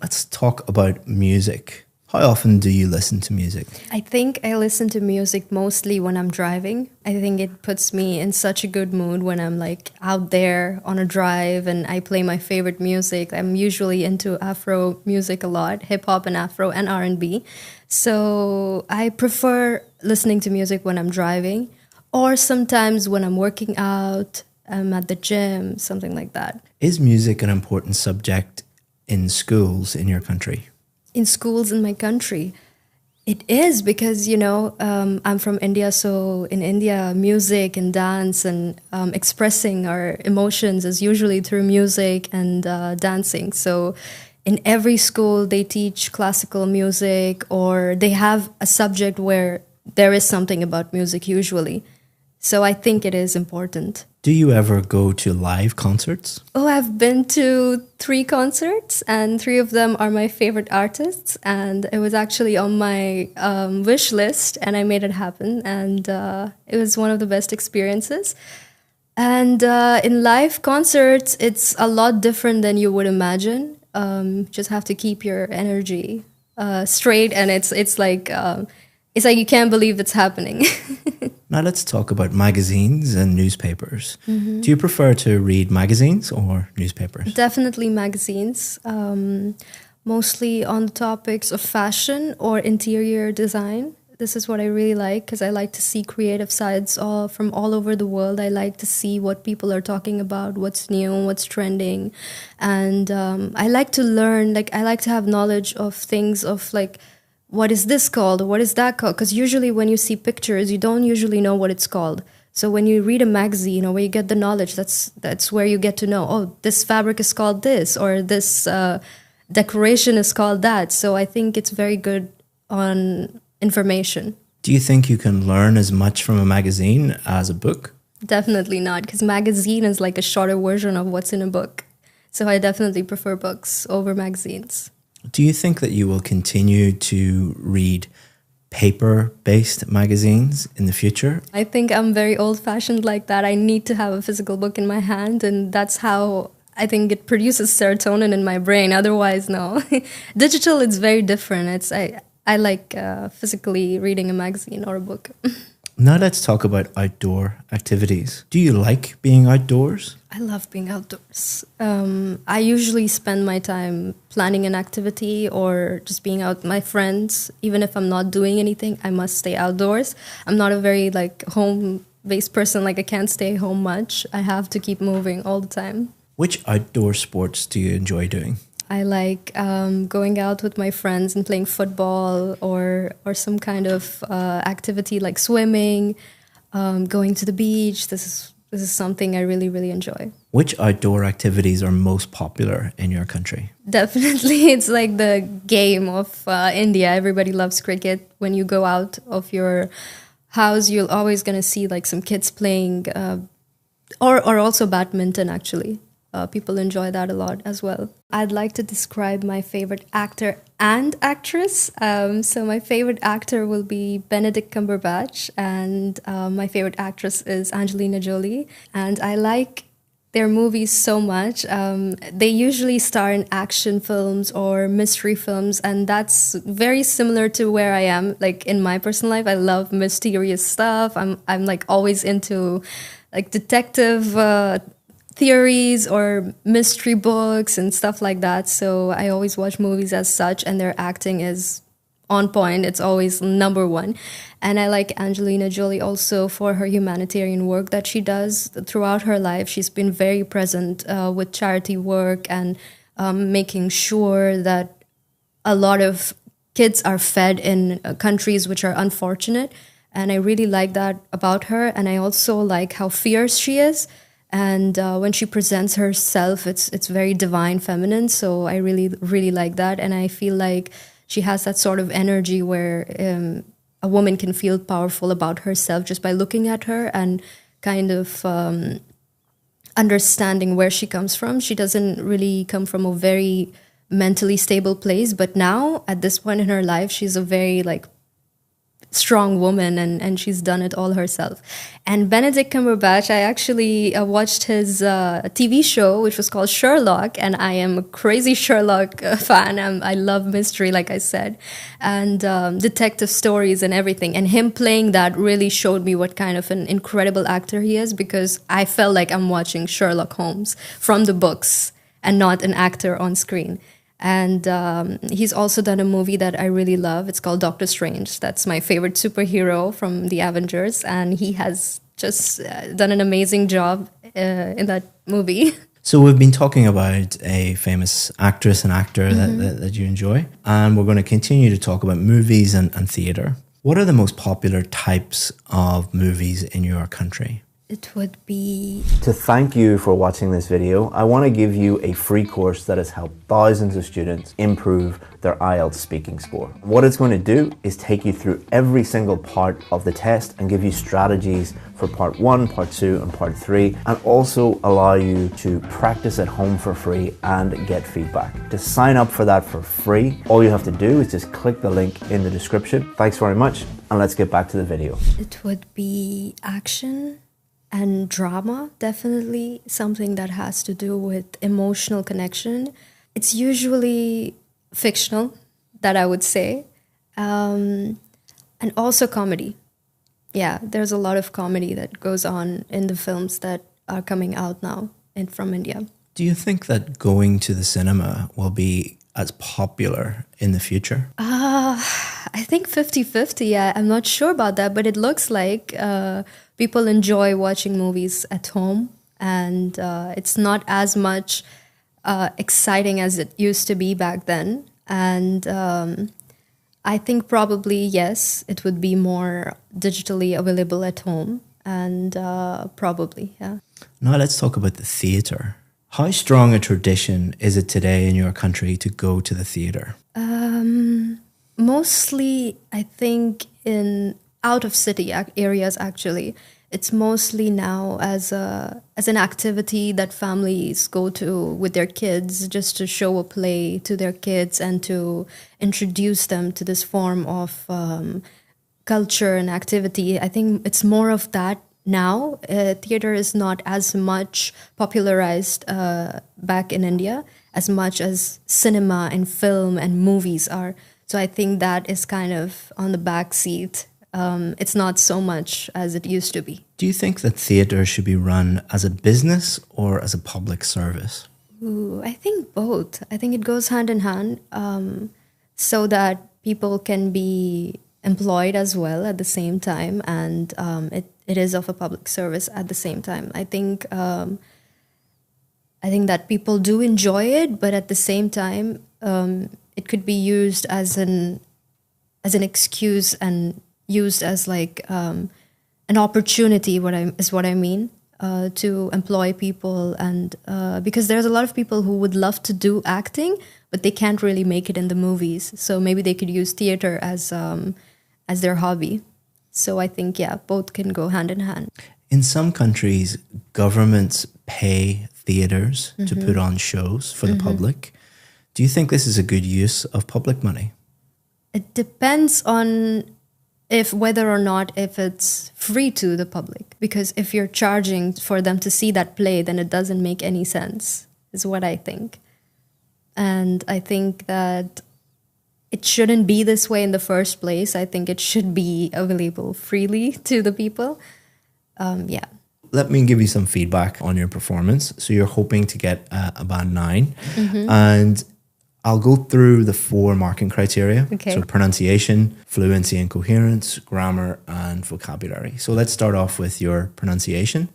Let's talk about music. How often do you listen to music? I think I listen to music mostly when I'm driving. I think it puts me in such a good mood when I'm like out there on a drive and I play my favorite music. I'm usually into Afro music a lot, hip hop and Afro and R&B. So I prefer listening to music when I'm driving or sometimes when I'm working out, I'm at the gym, something like that. Is music an important subject in schools in your country? In schools in my country, it is because, I'm from India. So in India, music and dance and expressing our emotions is usually through music and dancing. So in every school, they teach classical music or they have a subject where there is something about music usually. So I think it is important. Do you ever go to live concerts? Oh, I've been to 3 concerts and 3 of them are my favorite artists. And it was actually on my wish list and I made it happen. And it was one of the best experiences. And in live concerts, it's a lot different than you would imagine. Just have to keep your energy straight and it's like you can't believe it's happening. Now let's talk about magazines and newspapers. Do you prefer to read magazines or newspapers? Definitely magazines, mostly on the topics of fashion or interior design. This is what I really like because I like to see creative sides from all over the world. I like to see what people are talking about, what's new, what's trending. And I like to learn, I like to have knowledge of things of what is this called? What is that called? Because usually when you see pictures, you don't usually know what it's called. So when you read a magazine or where you get the knowledge, that's where you get to know, oh, this fabric is called this or this decoration is called that. So I think it's very good on information. Do you think you can learn as much from a magazine as a book? Definitely not, because magazine is like a shorter version of what's in a book. So I definitely prefer books over magazines. Do you think that you will continue to read paper-based magazines in the future? I think I'm very old-fashioned like that. I need to have a physical book in my hand, and that's how I think it produces serotonin in my brain. Otherwise, no. Digital, it's very different. I like physically reading a magazine or a book. Now let's talk about outdoor activities. Do you like being outdoors? I love being outdoors. I usually spend my time planning an activity or just being out with my friends. Even if I'm not doing anything, I must stay outdoors. I'm not a very home-based person. I can't stay home much. I have to keep moving all the time. Which outdoor sports do you enjoy doing? I like going out with my friends and playing football or some kind of activity like swimming, going to the beach. This is something I really, really enjoy. Which outdoor activities are most popular in your country? Definitely, it's like the game of India. Everybody loves cricket. When you go out of your house, you're always going to see some kids playing or also badminton, actually. People enjoy that a lot as well. I'd like to describe my favorite actor and actress. So my favorite actor will be Benedict Cumberbatch, and my favorite actress is Angelina Jolie. And I like their movies so much. They usually star in action films or mystery films, and that's very similar to where I am. In my personal life, I love mysterious stuff. I'm always into detective theories or mystery books and stuff like that. So I always watch movies as such, and their acting is on point. It's always number one. And I like Angelina Jolie also for her humanitarian work that she does throughout her life. She's been very present with charity work and making sure that a lot of kids are fed in countries which are unfortunate. And I really like that about her. And I also like how fierce she is. And when she presents herself, it's very divine feminine. So I really, really like that. And I feel like she has that sort of energy where a woman can feel powerful about herself just by looking at her and kind of understanding where she comes from. She doesn't really come from a very mentally stable place. But now, at this point in her life, she's a very strong woman, and she's done it all herself. And Benedict Cumberbatch, I actually watched his TV show, which was called Sherlock, and I am a crazy Sherlock fan. I love mystery, like I said, and detective stories and everything. And him playing that really showed me what kind of an incredible actor he is, because I felt like I'm watching Sherlock Holmes from the books and not an actor on screen. And he's also done a movie that I really love. It's called Doctor Strange. That's my favorite superhero from the Avengers. And he has just done an amazing job in that movie. So we've been talking about a famous actress and actor that you enjoy. And we're going to continue to talk about movies and theatre. What are the most popular types of movies in your country? It would be... To thank you for watching this video, I want to give you a free course that has helped thousands of students improve their IELTS speaking score. What it's going to do is take you through every single part of the test and give you strategies for part 1, part 2 and part 3, and also allow you to practice at home for free and get feedback. To sign up for that for free, all you have to do is just click the link in the description. Thanks very much, and let's get back to the video. It would be action and drama, definitely something that has to do with emotional connection. It's usually fictional, that I would say, and also comedy. Yeah, there's a lot of comedy that goes on in the films that are coming out now from India. Do you think that going to the cinema will be as popular in the future? I think 50-50, yeah. I'm not sure about that, but it looks like people enjoy watching movies at home, and it's not as much exciting as it used to be back then. And I think probably, yes, it would be more digitally available at home, and probably, yeah. Now let's talk about the theatre. How strong a tradition is it today in your country to go to the theatre? Mostly, I think, in out of city areas, actually. It's mostly now as an activity that families go to with their kids, just to show a play to their kids and to introduce them to this form of culture and activity. I think it's more of that now. Theater is not as much popularized back in India as much as cinema and film and movies are. So I think that is kind of on the back seat. It's not so much as it used to be. Do you think that theatre should be run as a business or as a public service? Ooh, I think both. I think it goes hand in hand, so that people can be employed as well at the same time, and it is of a public service at the same time. I think that people do enjoy it, but at the same time, it could be used as an excuse and used as like an opportunity. What I mean to employ people, and because there's a lot of people who would love to do acting, but they can't really make it in the movies. So maybe they could use theater as their hobby. So I think, yeah, both can go hand in hand. In some countries, governments pay theatres to put on shows for the public. Do you think this is a good use of public money? It depends on whether or not if it's free to the public. Because if you're charging for them to see that play, then it doesn't make any sense, is what I think. And I think that it shouldn't be this way in the first place. I think it should be available freely to the people. Yeah. Let me give you some feedback on your performance. So you're hoping to get a band 9. And I'll go through the 4 marking criteria. Okay. So pronunciation, fluency and coherence, grammar and vocabulary. So let's start off with your pronunciation.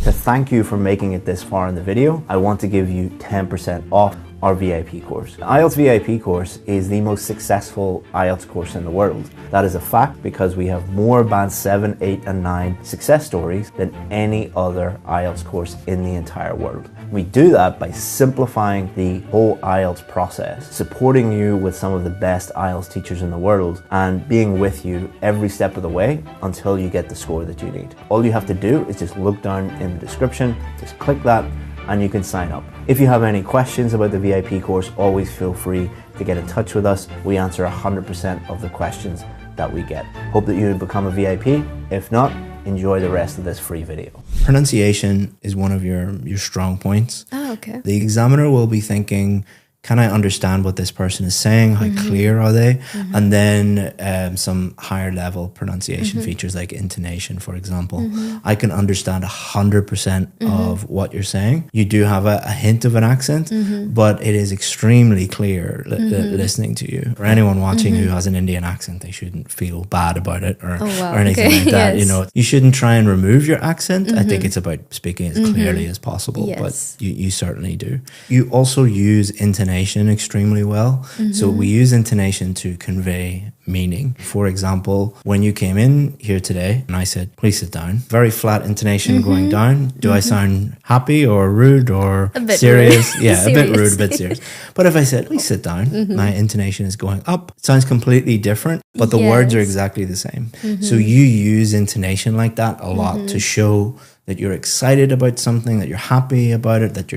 To thank you for making it this far in the video, I want to give you 10% off our VIP course. The IELTS VIP course is the most successful IELTS course in the world. That is a fact because we have more band 7, 8 and 9 success stories than any other IELTS course in the entire world. We do that by simplifying the whole IELTS process, supporting you with some of the best IELTS teachers in the world, and being with you every step of the way until you get the score that you need. All you have to do is just look down in the description, just click that, and you can sign up. If you have any questions about the VIP course, always feel free to get in touch with us. We answer 100% of the questions that we get. Hope that you become a VIP. If not, enjoy the rest of this free video. Pronunciation is one of your strong points. Oh, okay. The examiner will be thinking, can I understand what this person is saying? How clear are they? And then some higher level pronunciation features like intonation, for example. I can understand 100% of what you're saying. You do have a hint of an accent, but it is extremely clear listening to you. For anyone watching who has an Indian accent, they shouldn't feel bad about it or anything like that. Yes. You know, you shouldn't try and remove your accent. I think it's about speaking as clearly as possible, but you certainly do. You also use intonation extremely well. So we use intonation to convey meaning. For example, when you came in here today and I said, please sit down, very flat intonation going down. Do I sound happy or rude or serious? Rude. Yeah, Serious. a bit rude, a bit serious. But if I said, please sit down, my intonation is going up. It sounds completely different, but the words are exactly the same. So you use intonation like that a lot to show that you're excited about something, that you're happy about it, that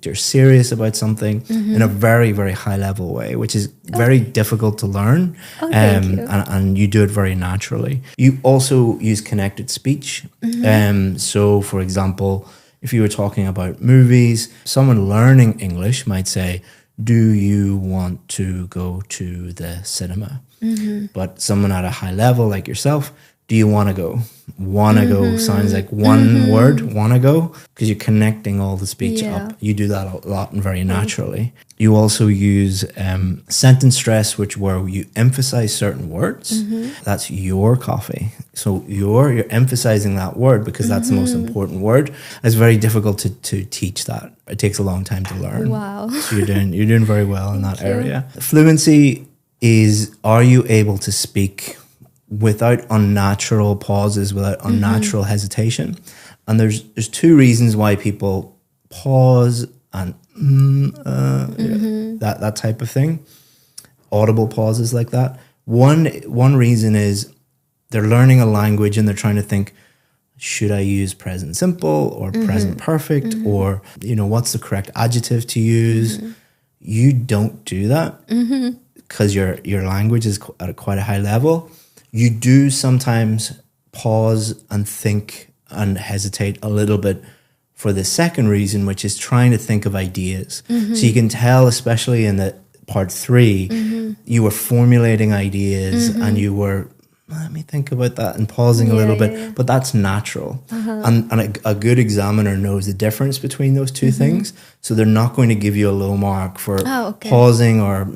you're serious about something in a very, very high level way, which is very difficult to learn. And you do it very naturally. You also use connected speech. So for example, if you were talking about movies, someone learning English might say, do you want to go to the cinema? But someone at a high level like yourself, do you want to go? Want to go sounds like one word, want to go, because you're connecting all the speech up. You do that a lot and very naturally. You also use sentence stress, where you emphasize certain words. That's your coffee. So you're emphasizing that word because that's the most important word. It's very difficult to teach that. It takes a long time to learn. Wow. So you're doing very well in that area. Fluency is, are you able to speak without unnatural pauses, without unnatural hesitation? And there's two reasons why people pause and that type of thing, audible pauses like that. One reason is they're learning a language and they're trying to think, should I use present simple or present perfect, or what's the correct adjective to use? You don't do that because your language is at quite a high level. You do sometimes pause and think and hesitate a little bit for the second reason, which is trying to think of ideas. So you can tell, especially in the part 3, you were formulating ideas and you were, let me think about that, and pausing a little bit, but that's natural. And a good examiner knows the difference between those two things. So they're not going to give you a low mark for pausing or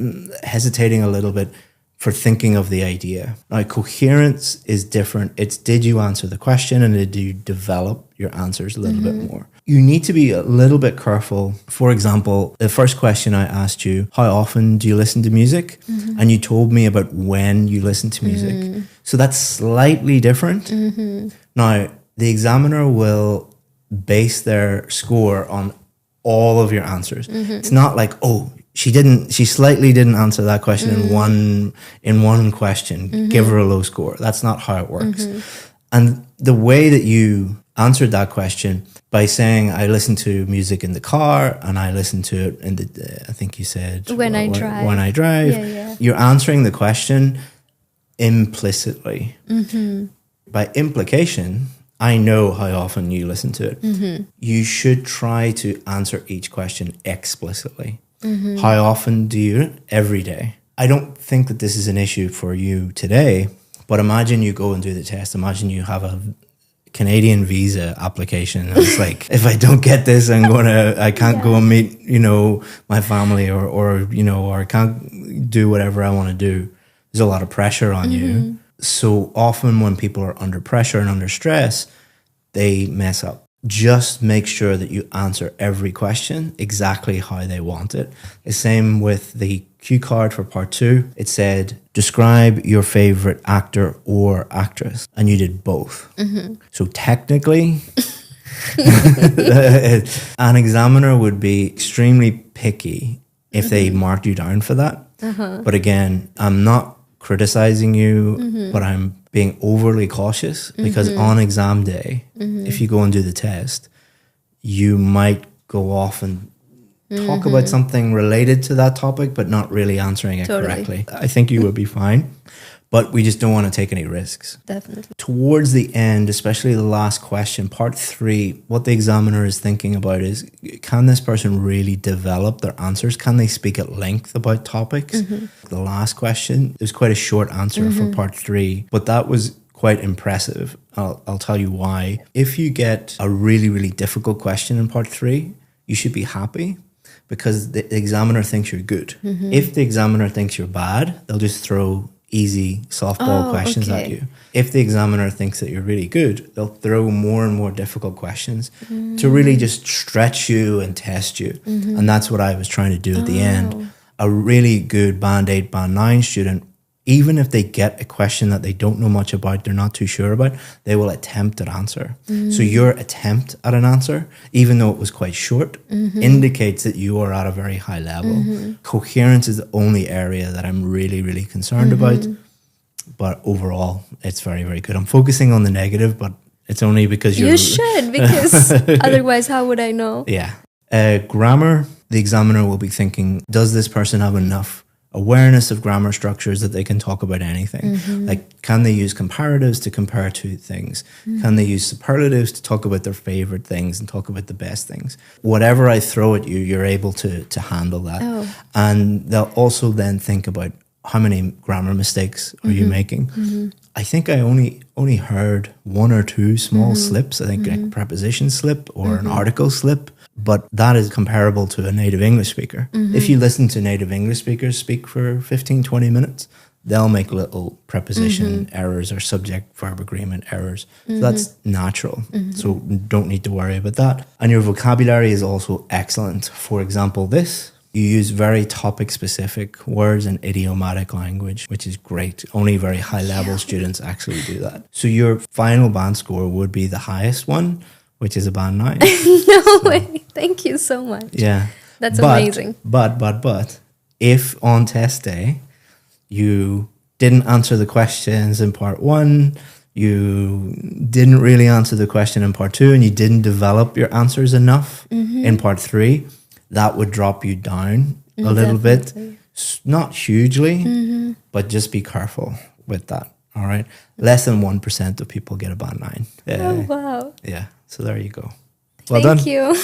hesitating a little bit for thinking of the idea. Now, coherence is different. It's, did you answer the question, and did you develop your answers a little bit more? You need to be a little bit careful. For example, the first question I asked you, how often do you listen to music? And you told me about when you listen to music. So that's slightly different. Now, the examiner will base their score on all of your answers. It's not like, she slightly didn't answer that question in one question. Give her a low score. That's not how it works. And the way that you answered that question by saying, I listen to music in the car and I listen to it in the, I think you said, when I drive. When I drive. You're answering the question implicitly. By implication, I know how often you listen to it. You should try to answer each question explicitly. How often do you? Every day. I don't think that this is an issue for you today, but imagine you go and do the test. Imagine you have a Canadian visa application. And it's like, if I don't get this, I can't go and meet, my family or I can't do whatever I want to do. There's a lot of pressure on you. So often when people are under pressure and under stress, they mess up. Just make sure that you answer every question exactly how they want it. The same with the cue card for part 2. It said, describe your favorite actor or actress. And you did both. So technically, an examiner would be extremely picky if they marked you down for that. But again, I'm not criticizing you, but I'm being overly cautious because on exam day, if you go and do the test, you might go off and talk about something related to that topic, but not really answering it correctly. I think you would be fine. but we just don't want to take any risks. Definitely. Towards the end, especially the last question, part 3, what the examiner is thinking about is, can this person really develop their answers? Can they speak at length about topics? The last question, there's quite a short answer for part 3, but that was quite impressive. I'll tell you why. If you get a really, really difficult question in part 3, you should be happy, because the examiner thinks you're good. If the examiner thinks you're bad, they'll just throw easy softball questions at you. If the examiner thinks that you're really good, they'll throw more and more difficult questions to really just stretch you and test you. And that's what I was trying to do at the end. A really good Band 8, Band 9 student, even if they get a question that they don't know much about, they're not too sure about, they will attempt an answer. So your attempt at an answer, even though it was quite short, indicates that you are at a very high level. Coherence is the only area that I'm really, really concerned about. But overall, it's very, very good. I'm focusing on the negative, but it's only because You should, because otherwise how would I know? Yeah. Grammar, the examiner will be thinking, does this person have enough awareness of grammar structures that they can talk about anything? Like, can they use comparatives to compare two things? Can they use superlatives to talk about their favorite things and talk about the best things? Whatever I throw at you, you're able to handle that. And they'll also then think about, how many grammar mistakes are you making? I think I only heard one or two small slips. I think a preposition slip or an article slip. But that is comparable to a native English speaker. If you listen to native English speakers speak for 15, 20 minutes, they'll make little preposition errors or subject-verb agreement errors. So that's natural. So don't need to worry about that. And your vocabulary is also excellent. For example, this. You use very topic-specific words and idiomatic language, which is great. Only very high-level students actually do that. So your final band score would be the highest one, which is a band 9. No way. Thank you so much. Yeah. That's amazing. But, if on test day, you didn't answer the questions in part 1, you didn't really answer the question in part 2, and you didn't develop your answers enough in part 3, that would drop you down a little bit. Not hugely, but just be careful with that. All right. Less than 1% of people get a band 9. Oh, wow. Yeah. So there you go. Well done. Thank you.